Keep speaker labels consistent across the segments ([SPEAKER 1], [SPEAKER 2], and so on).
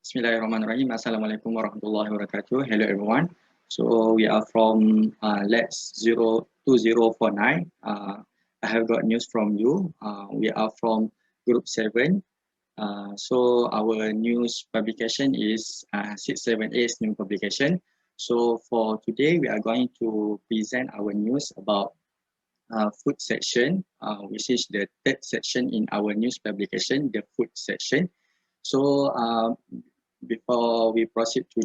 [SPEAKER 1] Bismillahirrahmanirrahim. Assalamualaikum warahmatullahi wabarakatuh. Hello everyone. So we are from LAX2049. I have got news from you. We are from Group 7. So our news publication is 678's new publication. So for today, we are going to present our news about food section, which is the third section in our news publication, the food section. So before we proceed to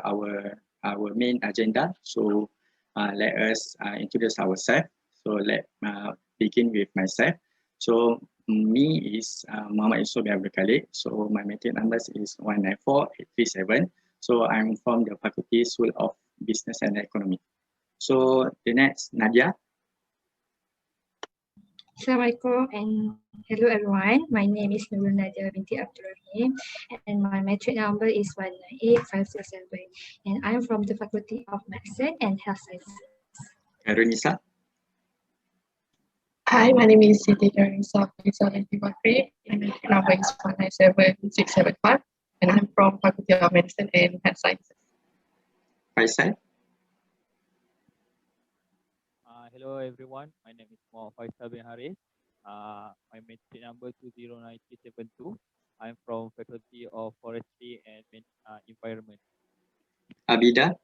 [SPEAKER 1] our main agenda, so let us introduce ourselves. So let begin with myself. So me is Muhammad Yusof bin Abdul Khalid. So my metric numbers is 194837. So I'm from the Faculty School of Business and Economy. So the next, Nadia.
[SPEAKER 2] Assalamualaikum and hello everyone. My name is Nurul Nadia binti Abdul Rahim and my metric number is 198567 and I'm from the Faculty of Medicine and Health Sciences.
[SPEAKER 1] Runisa.
[SPEAKER 3] Hi, my name is Siti Darisa binti Bakri and my metric number is 197675 and I'm from Faculty of Medicine and Health Sciences.
[SPEAKER 1] Faisal.
[SPEAKER 4] Hello everyone, my name is Muhammad Faisal bin Haris. My metric number 209372. I'm from Faculty of Forestry and Environment.
[SPEAKER 1] Abida.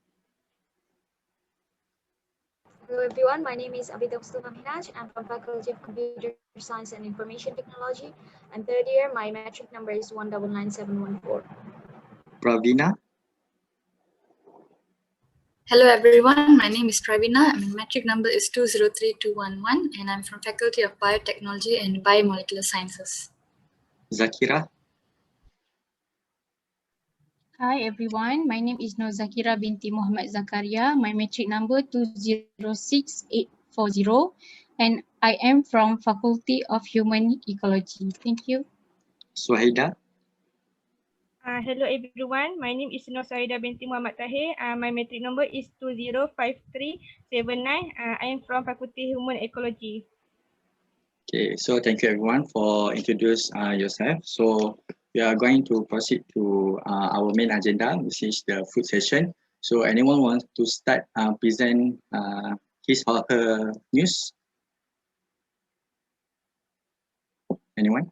[SPEAKER 5] Hello everyone, my name is Abida Mustafa Minaj. I'm from Faculty of Computer Science and Information Technology. I'm third year, my metric number is 199714.
[SPEAKER 1] Pravina.
[SPEAKER 6] Hello everyone, my name is Pravina. My metric number is 203211 and I'm from Faculty of Biotechnology and Biomolecular Sciences.
[SPEAKER 1] Zakira.
[SPEAKER 7] Hi everyone, my name is Nur Zakira binti Muhammad Zakaria. My metric number 206840 and I am from Faculty of Human Ecology. Thank you.
[SPEAKER 1] Suhaida.
[SPEAKER 8] Hello everyone, my name is Nur Saida binti Muhammad Tahir. My metric number is 205379. I am from Faculty Human Ecology.
[SPEAKER 1] Okay, so thank you everyone for introduce yourself. So we are going to proceed to our main agenda, which is the food session. So anyone wants to start present his or her news? Anyone?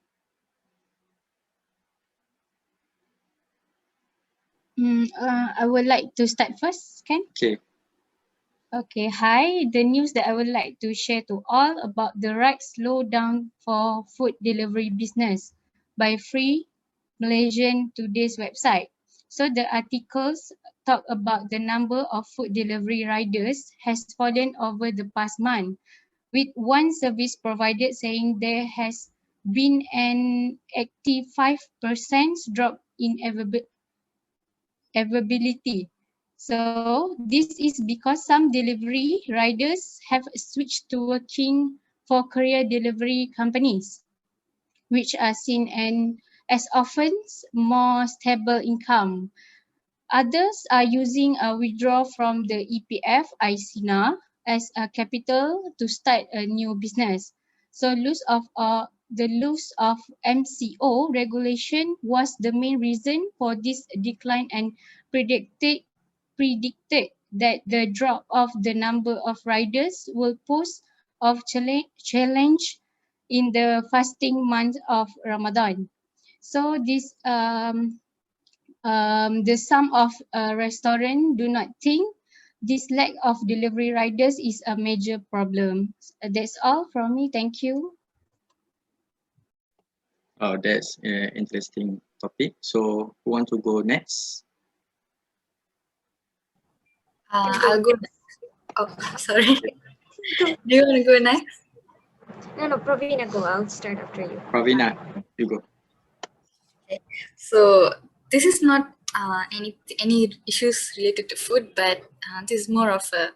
[SPEAKER 7] I would like to start first, can?
[SPEAKER 1] Okay.
[SPEAKER 7] Okay, hi. The news that I would like to share to all about the right slowdown for food delivery business by Free Malaysian Today's website. So the articles talk about the number of food delivery riders has fallen over the past month, with one service provider saying there has been an 85% drop in availability. So this is because some delivery riders have switched to working for courier delivery companies, which are seen as often more stable income. Others are using a withdrawal from the EPF ICNA as a capital to start a new business. So the loss of MCO regulation was the main reason for this decline and predicted that the drop of the number of riders will pose of challenge in the fasting month of Ramadan. So this the some of restaurants do not think this lack of delivery riders is a major problem. That's all from me. Thank you.
[SPEAKER 1] Oh, that's an interesting topic. So who want to go next?
[SPEAKER 6] I'll go next. Oh, sorry. Do you want to go next?
[SPEAKER 5] No, Pravina, go. I'll start after you.
[SPEAKER 1] Pravina, you go.
[SPEAKER 6] Okay. So this is not any issues related to food, but this is more of a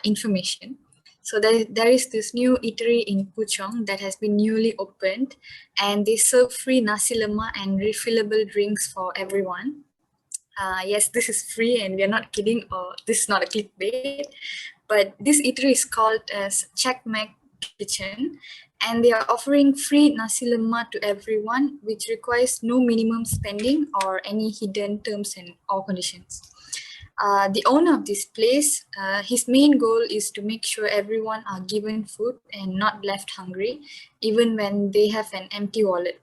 [SPEAKER 6] information. So there is this new eatery in Puchong that has been newly opened, and they serve free nasi lemak and refillable drinks for everyone. Yes, this is free and we are not kidding, or this is not a clickbait, but this eatery is called as Check Mac kitchen, and they are offering free nasi lemak to everyone, which requires no minimum spending or any hidden terms and or conditions. The owner of this place, his main goal is to make sure everyone are given food and not left hungry, even when they have an empty wallet.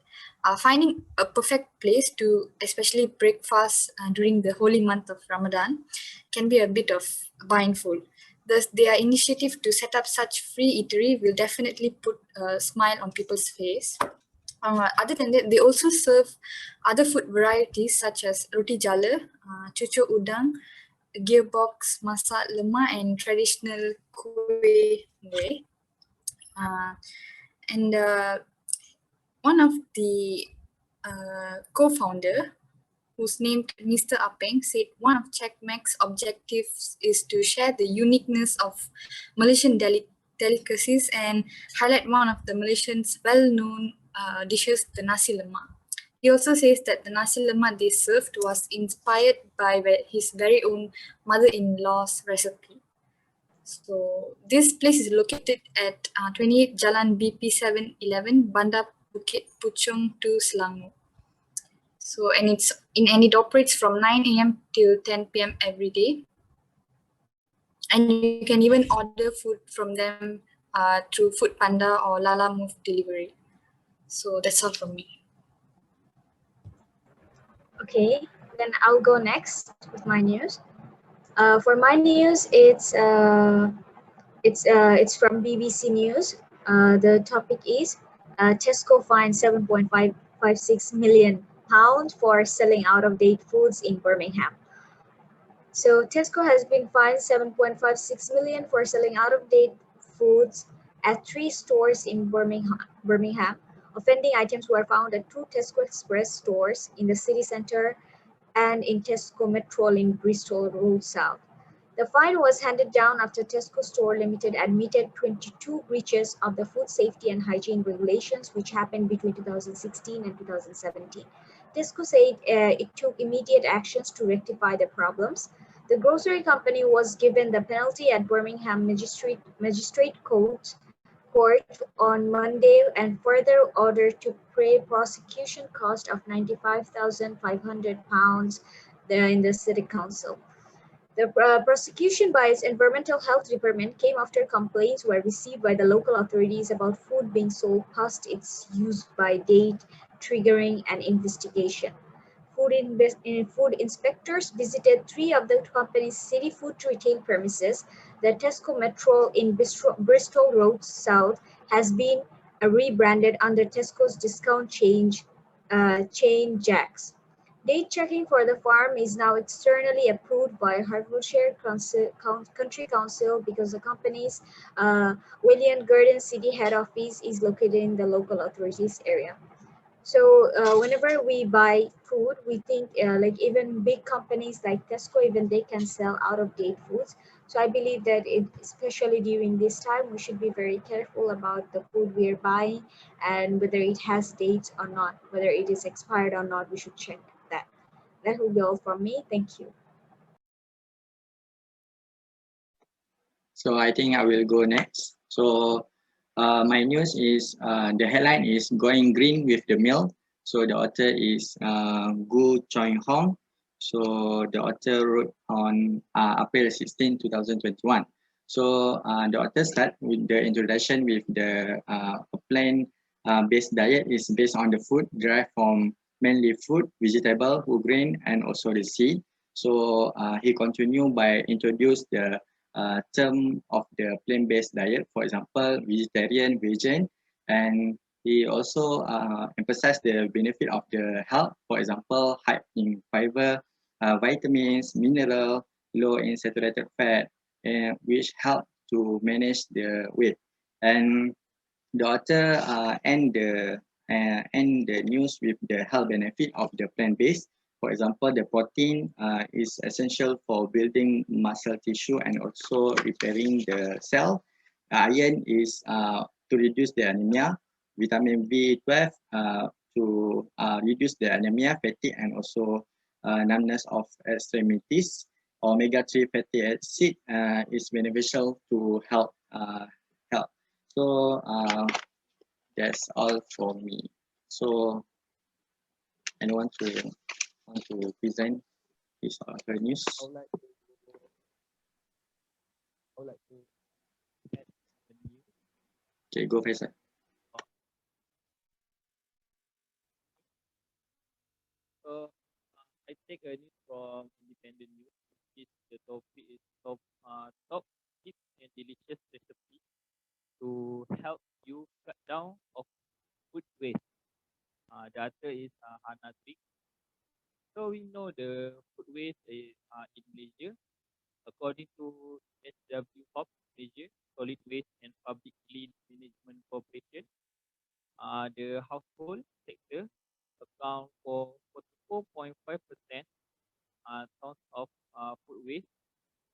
[SPEAKER 6] Finding a perfect place to especially break fast during the holy month of Ramadan can be a bit of mindful. Thus, their initiative to set up such free eatery will definitely put a smile on people's face. Other than that, they also serve other food varieties such as roti jala, cucuk udang, gearbox, masak lemak, and traditional kueh muih. And one of the co-founder, who's named Mr. Apeng, said one of Checkmax's objectives is to share the uniqueness of Malaysian delicacies and highlight one of the Malaysians' well-known dishes, the nasi lemak. He also says that the nasi lemak they served was inspired by his very own mother-in-law's recipe. So this place is located at 28 Jalan BP 711, Bandar Bukit Puchong to Selangor. So and it operates from 9 a.m. till 10 p.m. every day. And you can even order food from them through Food Panda or Lala Move delivery. So that's all from me.
[SPEAKER 5] Okay, then I'll go next with my news. For my news, it's from BBC News. The topic is Tesco fined £7.556 million for selling out-of-date foods in Birmingham. So Tesco has been fined £7.56 million for selling out-of-date foods at 3 stores in Birmingham. Offending items were found at 2 Tesco Express stores in the city centre and in Tesco Metro in Bristol Road South. The fine was handed down after Tesco Store Limited admitted 22 breaches of the food safety and hygiene regulations which happened between 2016 and 2017. Tesco said it took immediate actions to rectify the problems. The grocery company was given the penalty at Birmingham Magistrate Court on Monday and further ordered to pay prosecution cost of £95,500 in the City Council. The prosecution by its Environmental Health Department came after complaints were received by the local authorities about food being sold past its use-by date, triggering an investigation. Food inspectors visited 3 of the company's city food retail premises. The Tesco Metro in Bristol Road South has been rebranded under Tesco's discount chain Jack's. Date checking for the farm is now externally approved by Hertfordshire Country Council because the company's William Garden City head office is located in the local authorities area. So whenever we buy food, we think like even big companies like Tesco, even they can sell out of date foods. So I believe that especially during this time, we should be very careful about the food we're buying and whether it has dates or not, whether it is expired or not, we should check that. That will be all from me. Thank you.
[SPEAKER 1] So I think I will go next. So my news is the headline is Going Green with the Mill. So the author is Gu Choi Hong. So the author wrote on April 16, 2021. So the author start with the introduction with the plant-based diet is based on the food derived from mainly fruit, vegetable, whole grain, and also the seed. So he continued by introduce the term of the plant-based diet, for example, vegetarian, vegan, and he also emphasized the benefit of the health, for example, high in fiber, vitamins, mineral, low in saturated fat, which help to manage the weight. And the author end the news with the health benefit of the plant-based. For example, the protein is essential for building muscle tissue and also repairing the cell. Iron is to reduce the anemia. Vitamin B12 to reduce the anemia, fatigue, and also numbness of extremities. Omega-3 fatty acid is beneficial to health. So that's all for me. So anyone want to present his or her news?
[SPEAKER 4] I would like to add the news.
[SPEAKER 1] Okay, go Faisal.
[SPEAKER 4] So I take a news from Independent News. The topic is top cheap and delicious recipe to help you cut down of food waste. The author is Hannah Trick. So we know the food waste is in Malaysia. According to SW Hop Malaysia, Solid Waste and Public Clean Management Corporation, the household sector account for 44.5% tons of food waste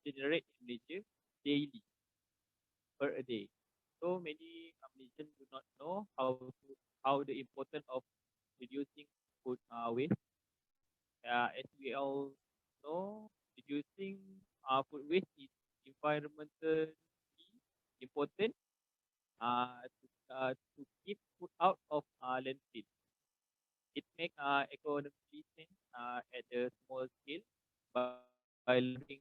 [SPEAKER 4] generated in Malaysia daily per a day. So many Malaysians do not know how the importance of reducing food waste. As we all know, reducing food waste is environmentally important to keep food out of landfill. It makes economically sense at a small scale by lowering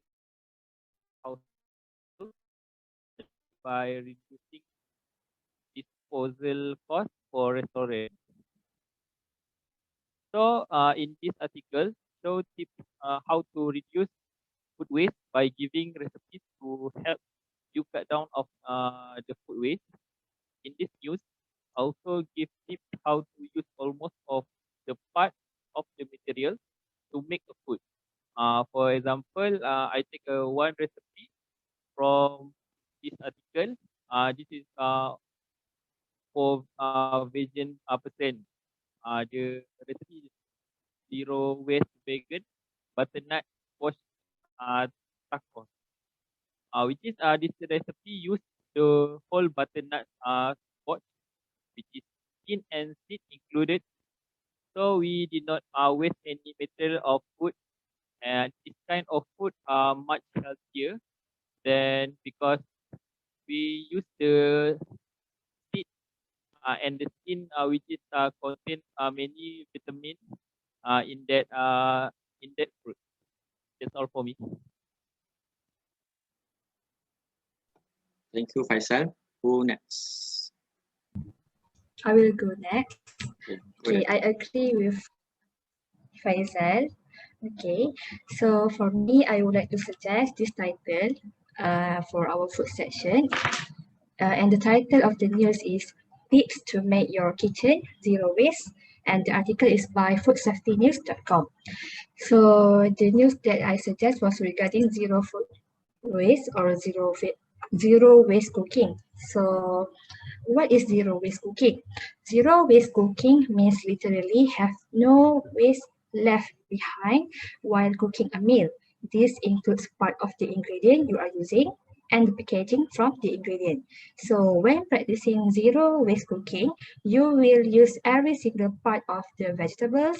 [SPEAKER 4] household by reducing disposal costs for restaurants. So in this article, show tips how to reduce food waste by giving recipes to help you cut down of the food waste. In this news, also give tips how to use almost of the part of the material to make a food. For example, I take one recipe from this article. This is for vegan percent. The recipe is zero waste vegan butternut squash tacos. Which is this recipe use the whole butternut squash, which is skin and seed included. So we did not waste any material of food, and this kind of food are much healthier than because we use the seed and the skin which is contain many vitamins in that fruit. That's all for me.
[SPEAKER 1] Thank you, Faisal. Who next?
[SPEAKER 2] I will go next.
[SPEAKER 1] Okay, go
[SPEAKER 2] Okay,
[SPEAKER 1] ahead.
[SPEAKER 2] I agree with Faisal. Okay, so for me, I would like to suggest this title for our food section. And the title of the news is Tips to Make Your Kitchen Zero Waste. And the article is by foodsafetynews.com. So the news that I suggest was regarding zero food waste or zero waste cooking. So what is zero waste cooking? Zero waste cooking means literally have no waste left behind while cooking a meal. This includes part of the ingredient you are using and the packaging from the ingredient. So when practicing zero waste cooking, you will use every single part of the vegetables,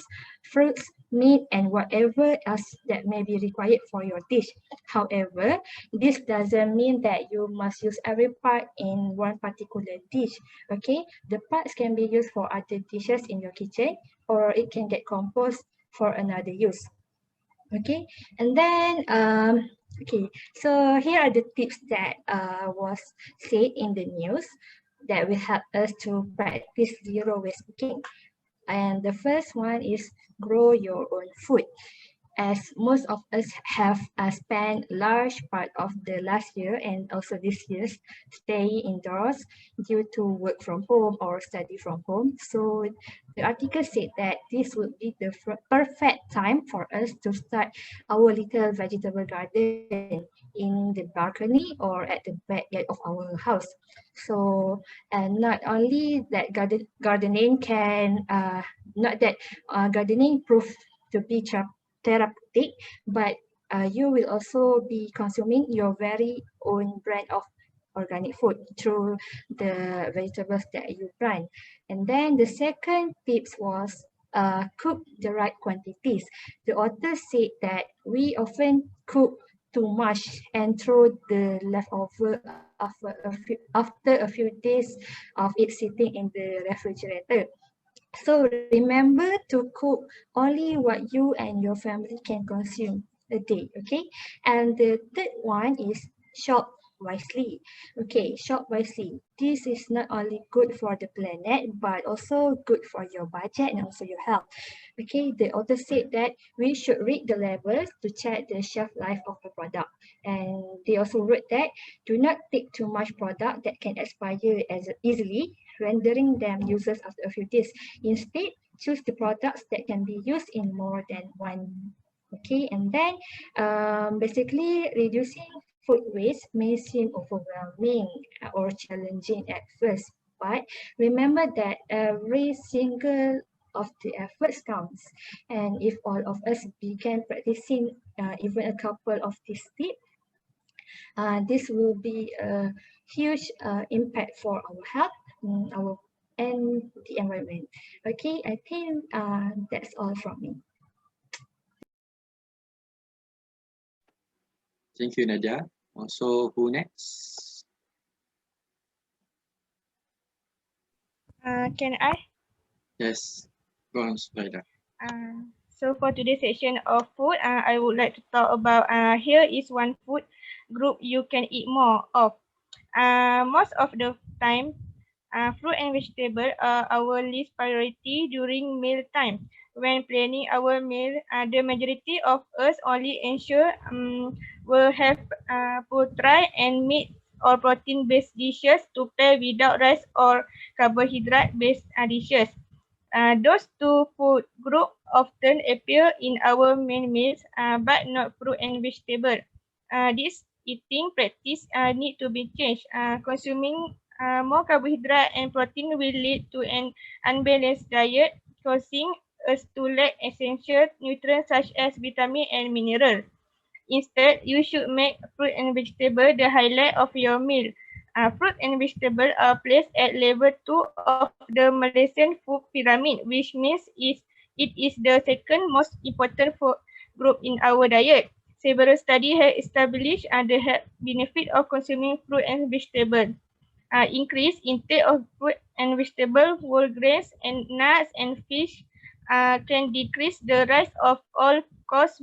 [SPEAKER 2] fruits, meat, and whatever else that may be required for your dish. However, this doesn't mean that you must use every part in one particular dish. Okay, the parts can be used for other dishes in your kitchen, or it can get composed for another use. Okay, and then okay, so here are the tips that was said in the news that will help us to practice zero waste cooking. And the first one is grow your own food, as most of us have spent large part of the last year and also this year staying indoors due to work from home or study from home. So the article said that this would be the perfect time for us to start our little vegetable garden in the balcony or at the backyard of our house. So, and not only that gardening can not that gardening proof to be therapeutic, but you will also be consuming your very own brand of organic food through the vegetables that you plant. And then the second tips was cook the right quantities. The author said that we often cook too much and throw the leftover after a few days of it sitting in the refrigerator. So remember to cook only what you and your family can consume a day, okay? And the third one is shop wisely. Okay, shop wisely. This is not only good for the planet, but also good for your budget and also your health. Okay, the author said that we should read the labels to check the shelf life of the product. And they also wrote that do not take too much product that can expire as easily, rendering them useless after a few days. Instead, choose the products that can be used in more than one. Okay, and then basically reducing food waste may seem overwhelming or challenging at first, but remember that every single of the efforts counts. And if all of us began practicing even a couple of these tips, this will be a huge impact for our health, our and the environment. Okay, I think that's all from me.
[SPEAKER 1] Thank you, Nadia. Also, who next?
[SPEAKER 8] Can I?
[SPEAKER 1] Yes, go on, Spider.
[SPEAKER 8] So for today's section of food, I would like to talk about here is one food group you can eat more of. Most of the time, fruit and vegetable are our least priority during meal time. When planning our meal, the majority of us only ensure will have poultry and meat or protein-based dishes to pair without rice or carbohydrate-based dishes. Those two food groups often appear in our main meals, but not fruit and vegetable. This eating practice need to be changed. Consuming more carbohydrate and protein will lead to an unbalanced diet, causing us to lack essential nutrients such as vitamin and mineral. Instead, you should make fruit and vegetable the highlight of your meal. Fruit and vegetable are placed at level 2 of the Malaysian food pyramid, which means it is the second most important food group in our diet. Several studies have established the health benefit of consuming fruit and vegetable. Increased intake of fruit and vegetable, whole grains, and nuts and fish can decrease the risk of all-cause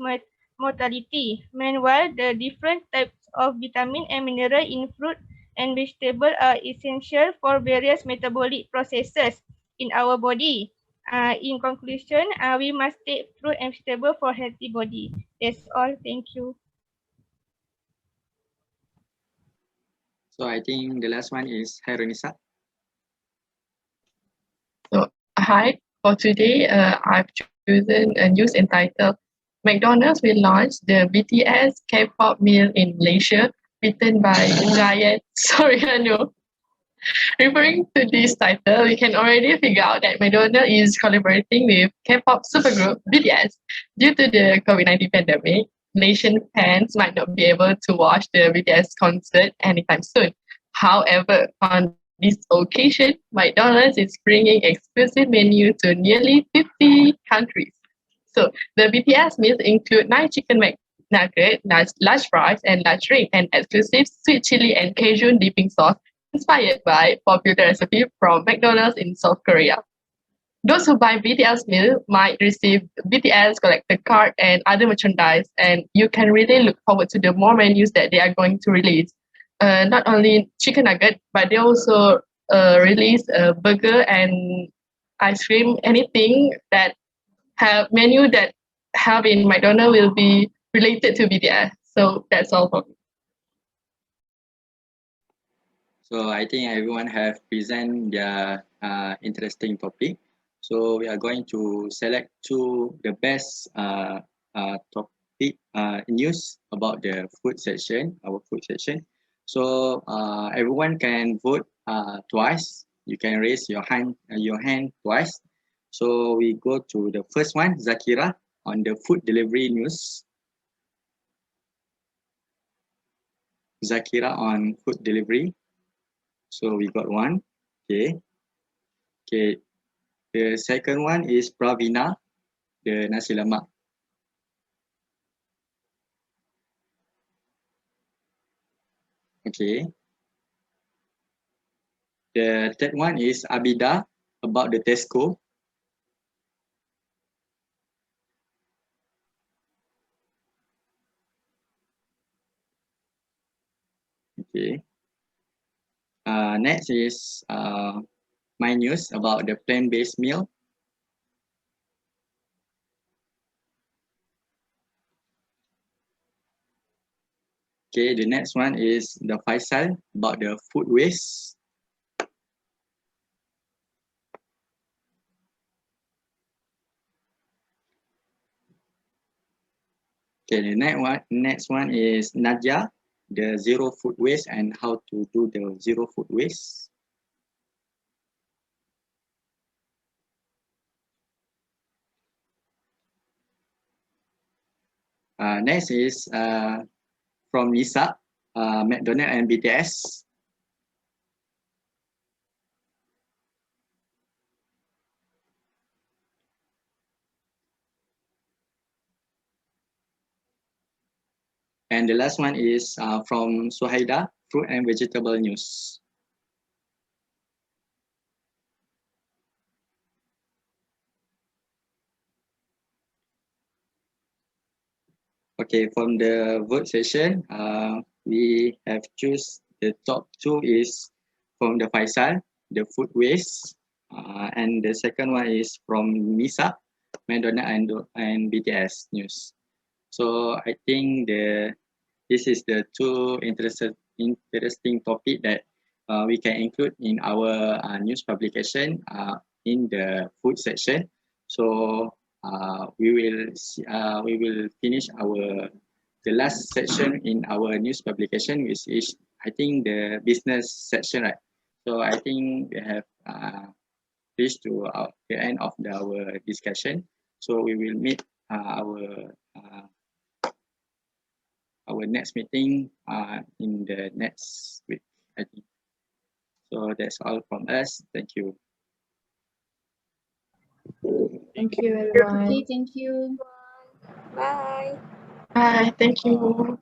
[SPEAKER 8] mortality. Meanwhile, the different types of vitamin and mineral in fruit and vegetable are essential for various metabolic processes in our body. In conclusion, we must take fruit and vegetable for healthy body. That's all. Thank you.
[SPEAKER 1] So I think the last one is Haronisa.
[SPEAKER 3] So, hi, for today, I've chosen a news entitled McDonald's will launch the BTS K-pop meal in Malaysia, written by Giant Soriano. Referring to this title, you can already figure out that McDonald's is collaborating with K-pop supergroup BTS. Due to the COVID-19 pandemic, Malaysian fans might not be able to watch the BTS concert anytime soon. However, on this occasion, McDonald's is bringing exclusive menu to nearly 50 countries. So the BTS meals include 9 chicken McNugget, large fries, and large drink, and exclusive sweet chili and Cajun dipping sauce inspired by popular recipe from McDonald's in South Korea. Those who buy BTS meal might receive BTS collector card and other merchandise, and you can really look forward to the more menus that they are going to release. Not only chicken nugget, but they also release a burger and ice cream. Anything that have menu that have in McDonald's will be related to BTS. So that's all for me.
[SPEAKER 1] So I think everyone have present their interesting topic. So we are going to select the best topic news about the food section, our food section. So everyone can vote twice. You can raise your hand twice. So we go to the first one, Zakira, on the food delivery news. Zakira on food delivery. So we got one. Okay. Okay. The second one is Pravina, the nasi lemak. Okay. The third one is Abida about the Tesco. Okay. Next is my news about the plant-based meal. Okay, the next one is the Faisal about the food waste. Okay, the next one is Nadia, the zero food waste and how to do the zero food waste. Next is from Nisa, McDonald and BTS. And the last one is from Suhaida, fruit and vegetable news. Okay, from the vote session, we have choose the top two is from the Faisal, the food waste, and the second one is from Nisa, McDonald and BTS news. So I think this is the two interesting topic that we can include in our news publication in the food section. So we will finish the last section in our news publication, which is I think the business section, right? So I think we have reached to the end of our discussion. So we will meet our next meeting in the next week, I think. So that's all from us. Thank you.
[SPEAKER 3] Thank you, everyone.
[SPEAKER 7] Okay, thank you.
[SPEAKER 5] Bye.
[SPEAKER 3] Bye. Thank you.